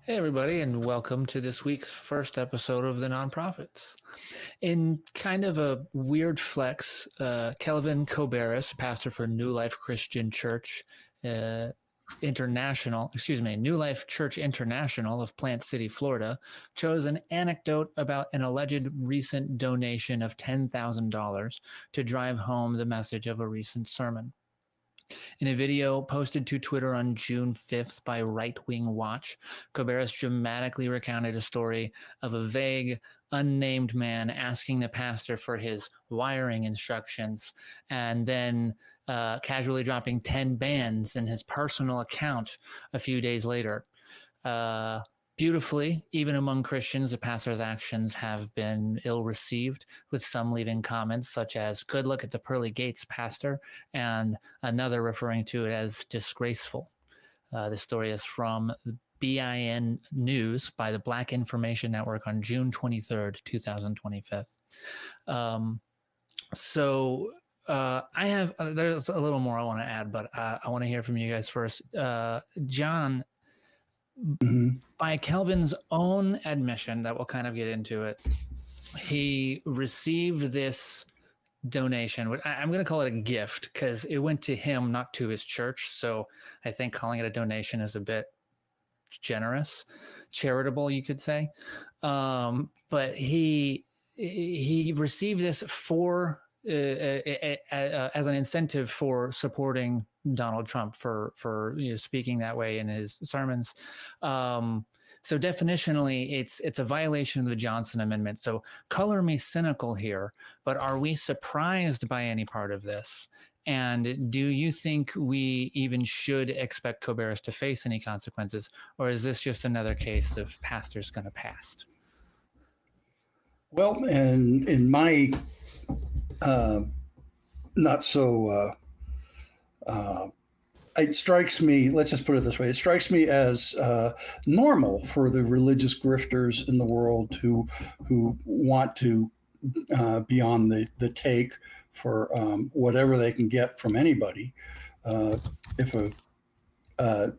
Hey, everybody, and welcome to this week's first episode of The Nonprofits. In kind of a weird flex, Kelvin Koberis, pastor for New Life Christian Church New Life Church International of Plant City, Florida, chose an anecdote about an alleged recent donation of $10,000 to drive home the message of a recent sermon. In a video posted to Twitter on June 5th by Right Wing Watch, Koberis dramatically recounted a story of a vague, unnamed man asking the pastor for his wiring instructions and then casually dropping 10 bands in his personal account a few days later. Beautifully, even among Christians, the pastor's actions have been ill received, with some leaving comments such as, "Good look at the pearly gates, pastor," and another referring to it as disgraceful. This story is from the BIN News by the Black Information Network on June 23rd, 2025. There's a little more I want to add, but I want to hear from you guys first. John, by Kelvin's own admission, that we'll kind of get into it, he received this donation. I'm going to call it a gift because it went to him, not to his church. So I think calling it a donation is a bit generous, charitable, you could say. But he received this for as an incentive for supporting Donald Trump for speaking that way in his sermons. So definitionally, it's a violation of the Johnson Amendment. So color me cynical here, but are we surprised by any part of this? And do you think we even should expect Koberis to face any consequences, or is this just another case of pastors gonna pass? Well, and in my not so, it strikes me. Let's just put it this way: it strikes me as normal for the religious grifters in the world who want to be on the take for whatever they can get from anybody. If a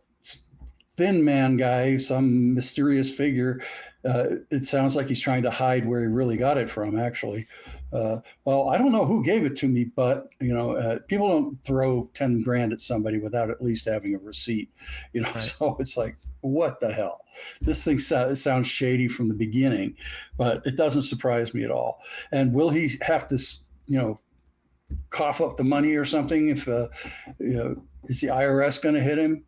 thin man guy, some mysterious figure. It sounds like he's trying to hide where he really got it from, actually. Well, I don't know who gave it to me, but people don't throw 10 grand at somebody without at least having a receipt. Right. So it's like, what the hell? This thing sounds shady from the beginning, but it doesn't surprise me at all. And will he have to, cough up the money or something? If is the IRS going to hit him?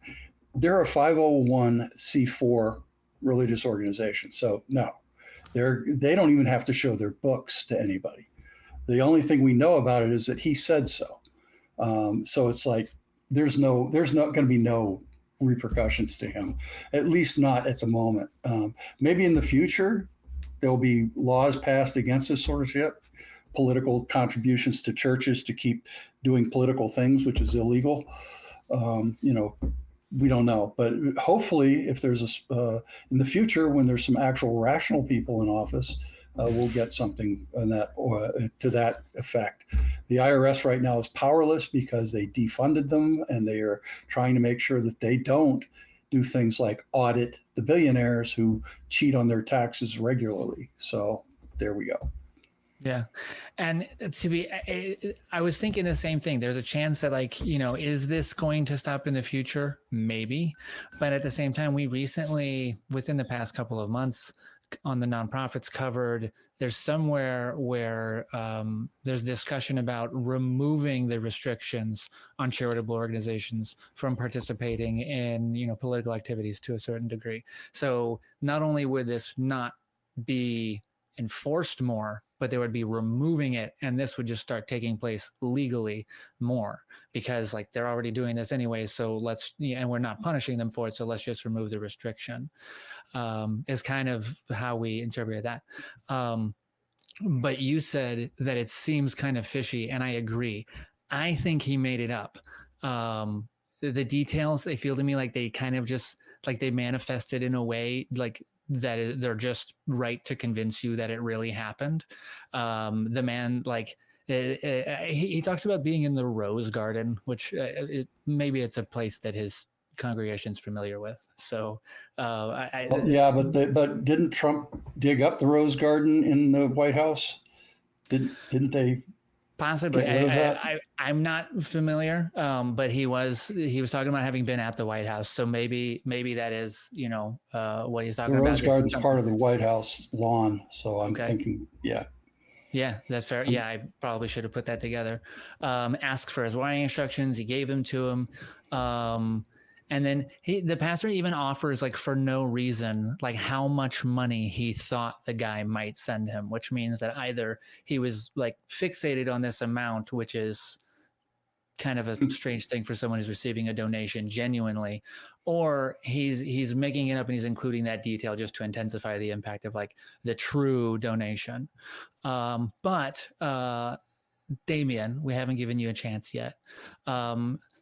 They're a 501c4 religious organization. So no, they don't even have to show their books to anybody. The only thing we know about it is that he said so. So it's like there's not going to be no repercussions to him, at least not at the moment. Maybe in the future there'll be laws passed against this sort of shit, political contributions to churches to keep doing political things, which is illegal. We don't know, but hopefully, if there's in the future when there's some actual rational people in office, we'll get something on that to that effect. The IRS right now is powerless because they defunded them, and they are trying to make sure that they don't do things like audit the billionaires who cheat on their taxes regularly. So there we go. Yeah. And I was thinking the same thing. There's a chance that is this going to stop in the future? Maybe. But at the same time, we recently, within the past couple of months on the Nonprofits covered, there's somewhere where there's discussion about removing the restrictions on charitable organizations from participating in, political activities to a certain degree. So not only would this not be enforced more, but they would be removing it, and this would just start taking place legally more because they're already doing this anyway. So and we're not punishing them for it. So let's just remove the restriction. Is kind of how we interpreted that. But you said that it seems kind of fishy, and I agree. I think he made it up. The details, they feel to me like they kind of just they manifested in a way that they're just right to convince you that it really happened. The man, he talks about being in the Rose Garden, which maybe it's a place that his congregation's familiar with. So, Well, yeah, but didn't Trump dig up the Rose Garden in the White House? Didn't they possibly, get rid of that? I'm not familiar, but he was talking about having been at the White House. So maybe that is, what he's The talking Rose about. This is Garden's part something. of the White House lawn, so I'm Okay. thinking, yeah. Yeah, that's fair. Yeah, I probably should have put that together. Asked for his wiring instructions. He gave them to him. And then the pastor even offers, like, for no reason, like how much money he thought the guy might send him, which means that either he was like fixated on this amount, which is kind of a strange thing for someone who's receiving a donation genuinely, or he's making it up and he's including that detail just to intensify the impact of like the true donation. But Damien, we haven't given you a chance yet.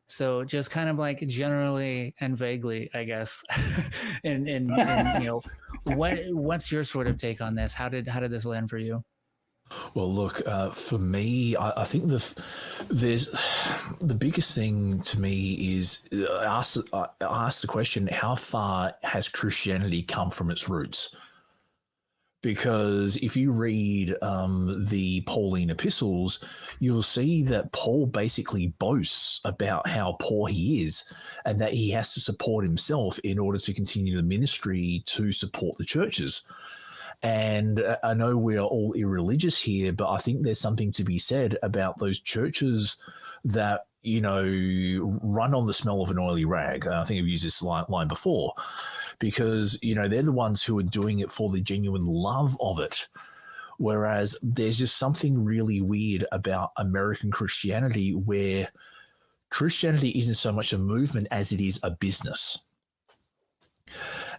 So just kind of like generally and vaguely, I guess, and what's your sort of take on this? How did this land for you? Well, look, for me, I think there's the biggest thing to me is I ask the question: how far has Christianity come from its roots? Because if you read the Pauline epistles, you'll see that Paul basically boasts about how poor he is and that he has to support himself in order to continue the ministry to support the churches. And I know we're all irreligious here, but I think there's something to be said about those churches that, run on the smell of an oily rag. I think I've used this line before, because, they're the ones who are doing it for the genuine love of it. Whereas there's just something really weird about American Christianity, where Christianity isn't so much a movement as it is a business.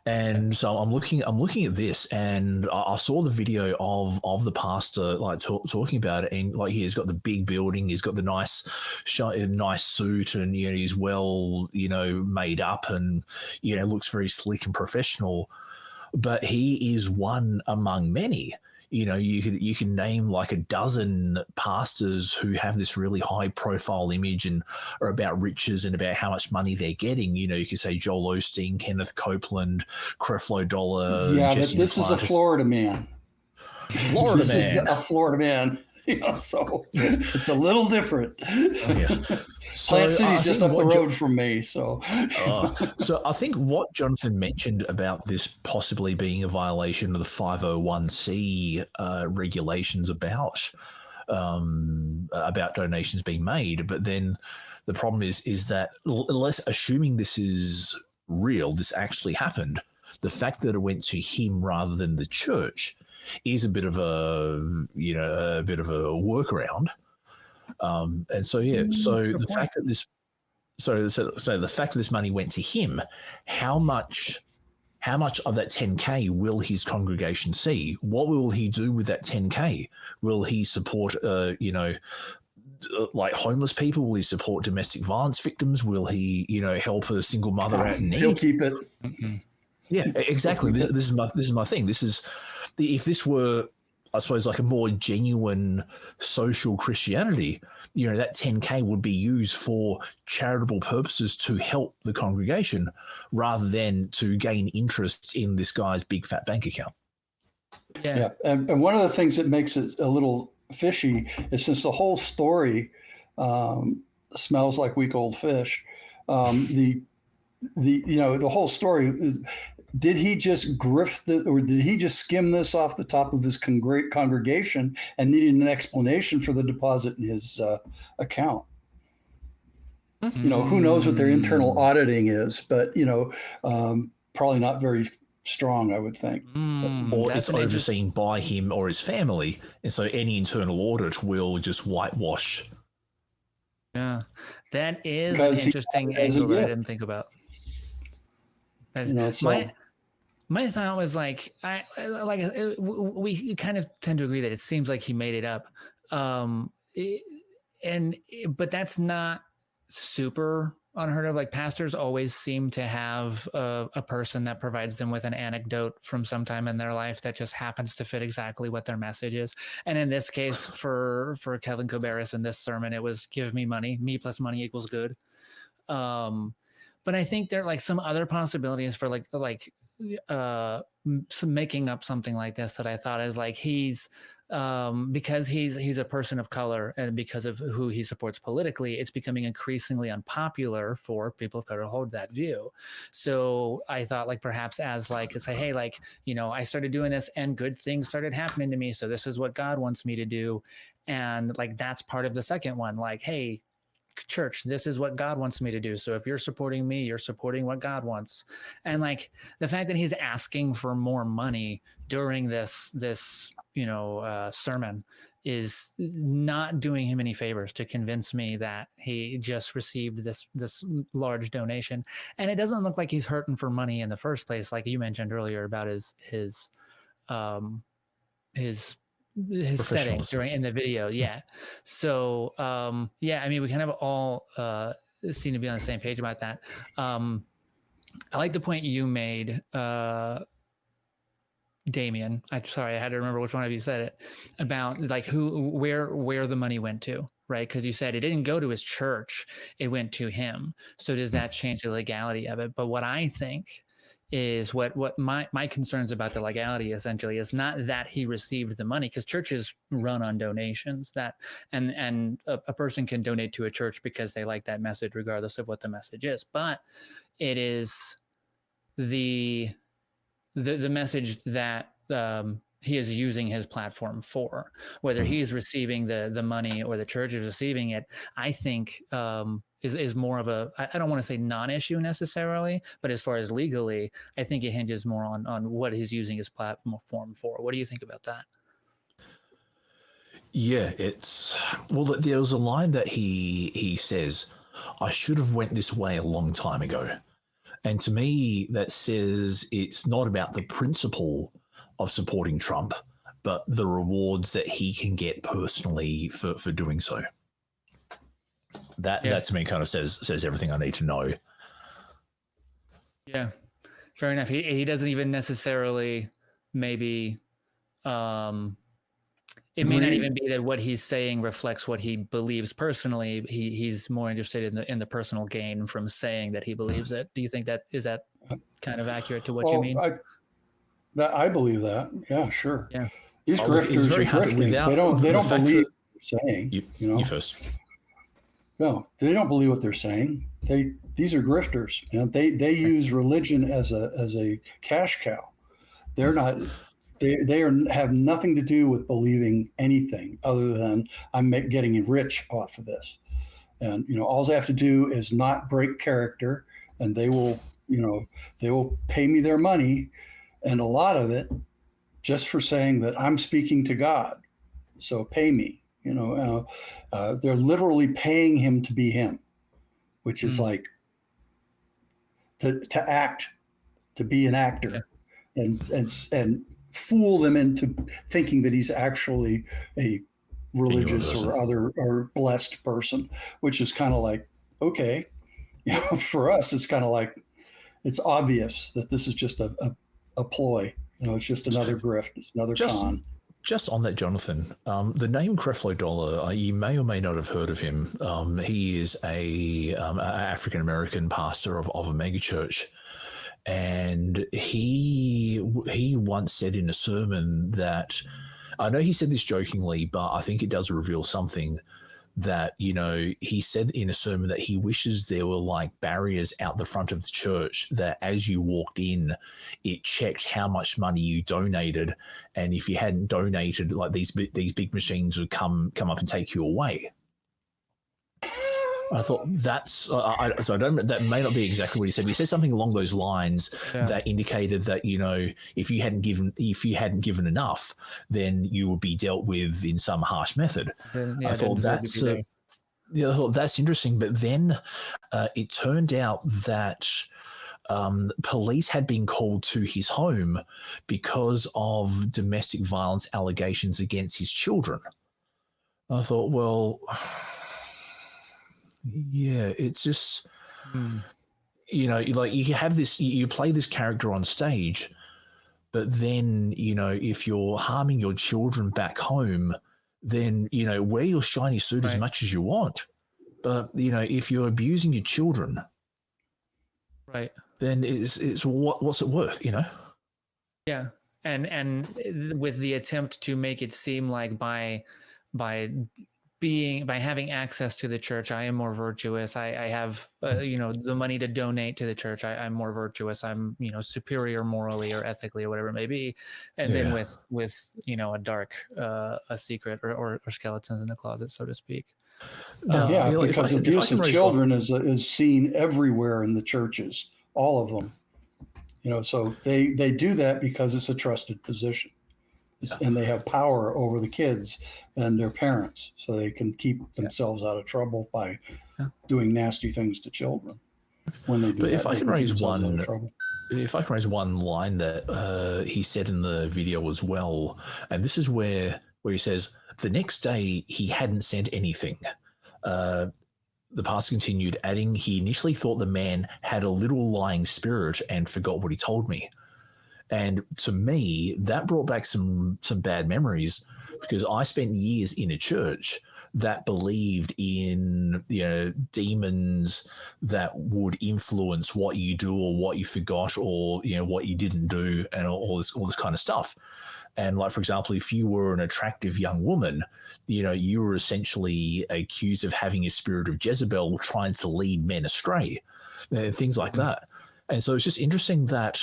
And so I'm looking at this, and I saw the video of the pastor like talking about it, and like he's got the big building, he's got the nice suit, and he's well made up, and looks very slick and professional. But he is one among many. You can name like a dozen pastors who have this really high profile image and are about riches and about how much money they're getting. You could say Joel Osteen, Kenneth Copeland, Creflo Dollar. Yeah, Jesse but this is a Florida man. This is a Florida man. So it's a little different. Yes. Plant City's just up the road from me. So I think what Jonathan mentioned about this possibly being a violation of the 501c regulations about donations being made, but then the problem is that unless assuming this is real, this actually happened, the fact that it went to him rather than the church is a bit of a workaround. And so the fact that this the fact that this money went to him, how much of that 10K will his congregation see? What will he do with that 10K? Will he support like homeless people? Will he support domestic violence victims? Will he help a single mother out in need? He'll keep it. Yeah, exactly. This is my thing. If this were, I suppose, like a more genuine social Christianity, that 10K would be used for charitable purposes to help the congregation rather than to gain interest in this guy's big fat bank account. Yeah. And one of the things that makes it a little fishy is, since the whole story smells like week old fish, the whole story is, did he just grift or did he just skim this off the top of his congregation and needed an explanation for the deposit in his account? Who knows what their internal auditing is, but probably not very strong, I would think. Or it's overseen by him or his family, and so any internal audit will just whitewash. Yeah, that is an interesting angle that I didn't think about. My thought was like, we kind of tend to agree that it seems like he made it up, but that's not super unheard of. Like, pastors always seem to have a person that provides them with an anecdote from some time in their life that just happens to fit exactly what their message is. And in this case, for Kevin Koberis in this sermon, it was give me money, me plus money equals good. but I think there are like some other possibilities for some making up something like this that I thought is like he's because he's a person of color and because of who he supports politically, it's becoming increasingly unpopular for people of color to hold that view. So I thought like perhaps as like say, hey, like, you know, I started doing this and good things started happening to me. So this is what God wants me to do. And like that's part of the second one. Like, hey, church, this is what God wants me to do. So if you're supporting me, you're supporting what God wants. And like the fact that he's asking for more money during this sermon is not doing him any favors to convince me that he just received this large donation. And it doesn't look like he's hurting for money in the first place, like you mentioned earlier about his settings during in the video. Yeah. So I mean, we kind of all seem to be on the same page about that. I like the point you made, Damien. I'm sorry, I had to remember which one of you said it, about like where the money went to, right? Because you said it didn't go to his church, it went to him. So does that change the legality of it? But what I think is what my concerns about the legality essentially is not that he received the money, because churches run on donations, that and a person can donate to a church because they like that message regardless of what the message is, but it is the message that he is using his platform for, whether he's receiving the money or the church is receiving it. I think is more of a, I don't want to say non-issue necessarily, but as far as legally, I think it hinges more on what he's using his platform for. What do you think about that? Yeah, there was a line that he says, "I should have went this way a long time ago." And to me, that says it's not about the principle of supporting Trump, but the rewards that he can get personally for doing so. That to me kind of says everything I need to know. Yeah, fair enough. He doesn't even necessarily maybe it may not even be that what he's saying reflects what he believes personally. He's more interested in the personal gain from saying that he believes it. Do you think that is that kind of accurate to what you mean? I believe that. Yeah, sure. Yeah. These grifters are grifting. They don't believe what they're saying. You first. No, they don't believe what they're saying. These are grifters. You know, they use religion as a cash cow. They're not. They have nothing to do with believing anything other than I'm getting rich off of this. And all I have to do is not break character, and they will pay me their money, and a lot of it just for saying that I'm speaking to God. So pay me. They're literally paying him to be him, which is like to act, to be an actor, and fool them into thinking that he's actually a religious or blessed person, which is kind of like, okay, for us, it's kind of like, it's obvious that this is just a ploy. It's just another grift. It's another con. Just on that, Jonathan, the name Creflo Dollar, you may or may not have heard of him. He is a African-American pastor of a megachurch. And he once said in a sermon that, I know he said this jokingly, but I think it does reveal something, that, he said in a sermon that he wishes there were like barriers out the front of the church that as you walked in, it checked how much money you donated. And if you hadn't donated, like these big machines would come up and take you away. I thought that's so I don't. That may not be exactly what he said. But he said something along those lines that indicated that if you hadn't given enough, then you would be dealt with in some harsh method. I thought that's interesting. But then it turned out that police had been called to his home because of domestic violence allegations against his children. I thought, well. Yeah, it's just, like you have this, you play this character on stage, but then, if you're harming your children back home, then, wear your shiny suit as much as you want. But, if you're abusing your children, Right. then it's what's it worth, you know? Yeah. And with the attempt to make it seem like by having access to the church, I am more virtuous. I have the money to donate to the church. I'm more virtuous. I'm superior morally or ethically or whatever it may be. And then Yeah. with a dark a secret or skeletons in the closet, so to speak. Now, Yeah, if I because can, if I abuse can of raise one, children is seen everywhere in the churches, all of them. So they do that because it's a trusted position, and they have power over the kids and their parents, so they can keep themselves out of trouble by Yeah. doing nasty things to children. When they do but that, they can keep themselves out of trouble. if I can raise one line that he said in the video as well, and this is where he says the next day he hadn't sent anything. The pastor continued, adding, he initially thought the man had a little lying spirit and forgot what he told me. And to me, that brought back some bad memories, because I spent years in a church that believed in demons that would influence what you do or what you forgot or what you didn't do and all this kind of stuff. And like, for example, if you were an attractive young woman, you were essentially accused of having a spirit of Jezebel trying to lead men astray, things like that. And so it's just interesting that,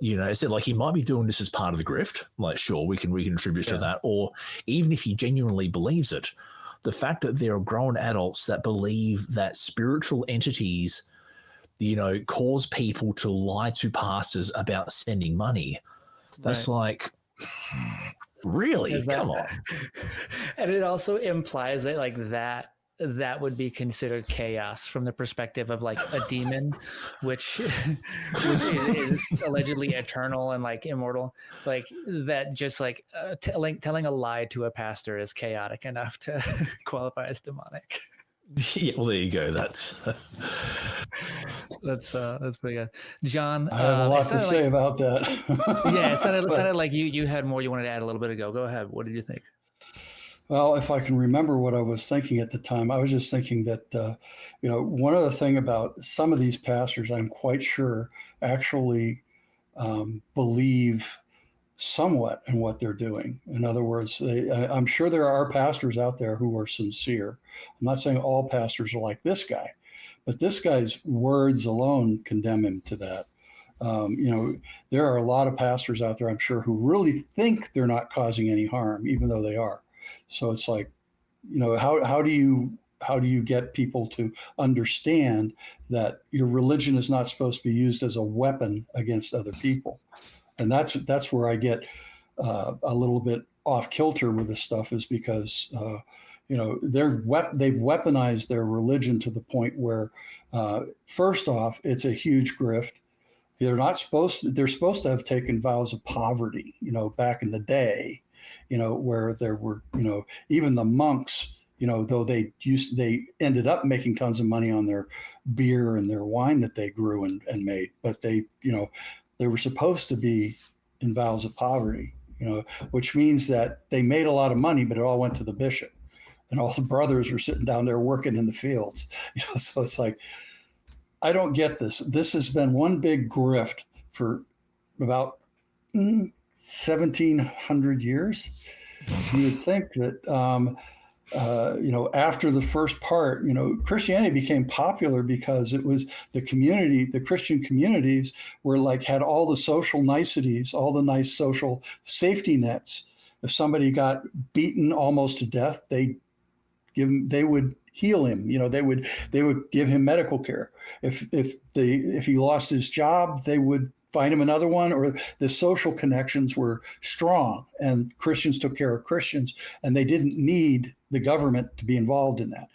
I said, like, he might be doing this as part of the grift. Like, sure, we can attribute to that. Or even if he genuinely believes it, the fact that there are grown adults that believe that spiritual entities, cause people to lie to pastors about sending money. That's like, really? Come on. And it also implies that like that would be considered chaos from the perspective of like a demon, which is allegedly eternal and like immortal. Like that, just like telling a lie to a pastor is chaotic enough to qualify as demonic. Yeah, well, there you go. That's pretty good, John. I have a lot to say about that. Yeah, it sounded like you had more you wanted to add a little bit ago. Go ahead. What did you think? Well, if I can remember what I was thinking at the time, I was just thinking that, one other thing about some of these pastors, I'm quite sure actually believe somewhat in what they're doing. In other words, I'm sure there are pastors out there who are sincere. I'm not saying all pastors are like this guy, but this guy's words alone condemn him to that. There are a lot of pastors out there, I'm sure, who really think they're not causing any harm, even though they are. So it's like, how do you get people to understand that your religion is not supposed to be used as a weapon against other people? And that's where I get a little bit off kilter with this stuff, is because they've weaponized their religion to the point where, first off, it's a huge grift. They're supposed to have taken vows of poverty, back in the day, where there were, even the monks, though they ended up making tons of money on their beer and their wine that they grew and made, but they were supposed to be in vows of poverty, which means that they made a lot of money, but it all went to the bishop, and all the brothers were sitting down there working in the fields. So it's like, I don't get this. This has been one big grift for about 1,700 years. You would think that, after the first part, Christianity became popular because it was the Christian communities were like, had all the social niceties, all the nice social safety nets. If somebody got beaten almost to death, they would heal him. They would give him medical care. If he lost his job, they would find him another one, or the social connections were strong, and Christians took care of Christians, and they didn't need the government to be involved in that.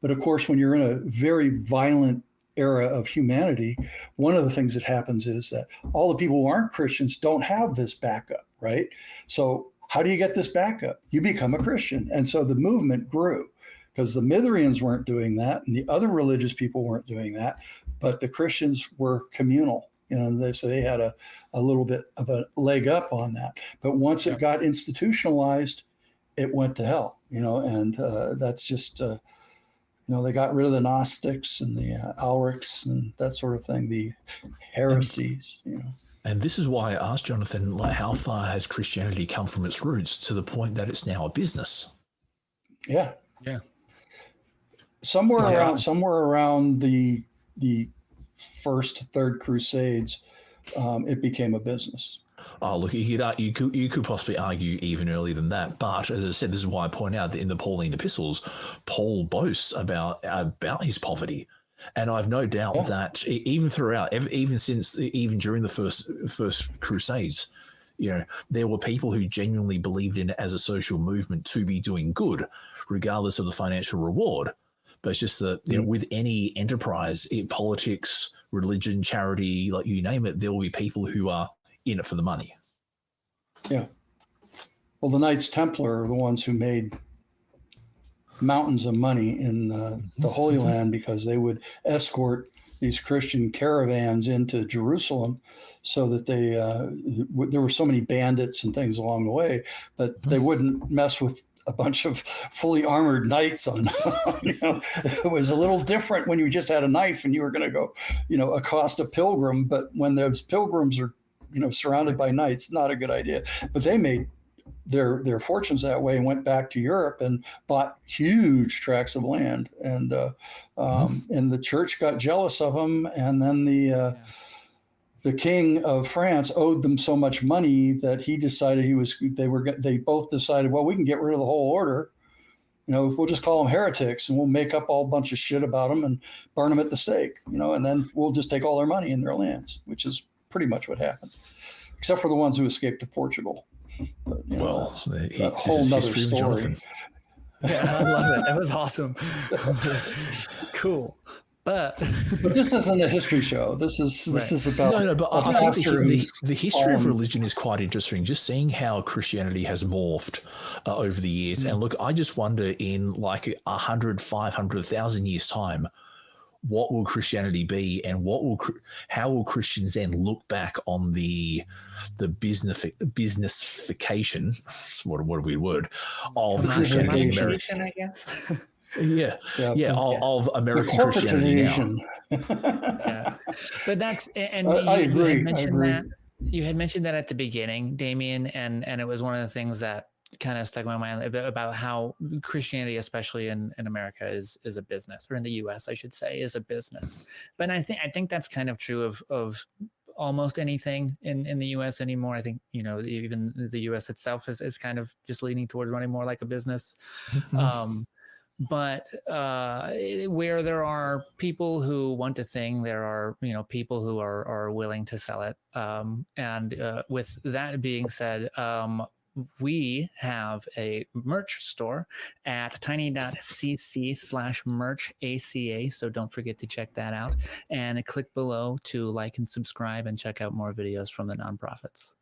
But of course, when you're in a very violent era of humanity, one of the things that happens is that all the people who aren't Christians don't have this backup, right? So how do you get this backup? You become a Christian. And so the movement grew, because the Mithrians weren't doing that, and the other religious people weren't doing that, but the Christians were communal. So they had a little bit of a leg up on that. But once it got institutionalized, it went to hell. And that's just, They got rid of the Gnostics and the Alrics and that sort of thing, the heresies. And this is why I asked Jonathan, like, how far has Christianity come from its roots to the point that it's now a business? Yeah. Yeah. Somewhere around the first, third Crusades, it became a business. Oh, look, you could possibly argue even earlier than that. But as I said, this is why I point out that in the Pauline epistles, Paul boasts about his poverty. And I've no doubt that even throughout, even during the first Crusades, there were people who genuinely believed in it as a social movement to be doing good, regardless of the financial reward. But it's just that, with any enterprise, politics, religion, charity, like you name it, there will be people who are in it for the money. Yeah. Well, the Knights Templar are the ones who made mountains of money in the Holy Land, because they would escort these Christian caravans into Jerusalem, so that there were so many bandits and things along the way, but they wouldn't mess with a bunch of fully armored knights on. It was a little different when you just had a knife and you were going to go, accost a pilgrim. But when those pilgrims are, surrounded by knights, not a good idea. But they made their fortunes that way and went back to Europe and bought huge tracts of land. And the church got jealous of them. And then the king of France owed them so much money that he decided they both decided, well, we can get rid of the whole order. We'll just call them heretics and we'll make up all bunch of shit about them and burn them at the stake, and then we'll just take all their money and their lands, which is pretty much what happened, except for the ones who escaped to Portugal. But, that's a whole nother story. Yeah, I love it. That was awesome. Cool. But this isn't a history show. This is about but I think the history of religion is quite interesting. Just seeing how Christianity has morphed over the years. And look, I just wonder in like 100, 500, 1,000 years time, what will Christianity be, and how will Christians then look back on the businessification? What a weird word of Christianity in America, I guess. Of American Christianity now. Yeah, but that's and I agree. You had mentioned that at the beginning, Damien, and it was one of the things that kind of stuck in my mind about how Christianity, especially in America, is a business, or in the U.S., I should say, is a business. But I think that's kind of true of almost anything in the U.S. anymore. I think, even the U.S. itself is kind of just leaning towards running more like a business. But where there are people who want a thing, there are people who are willing to sell it. And with that being said, we have a merch store at tiny.cc/merchaca. So don't forget to check that out, and click below to like and subscribe and check out more videos from the nonprofits.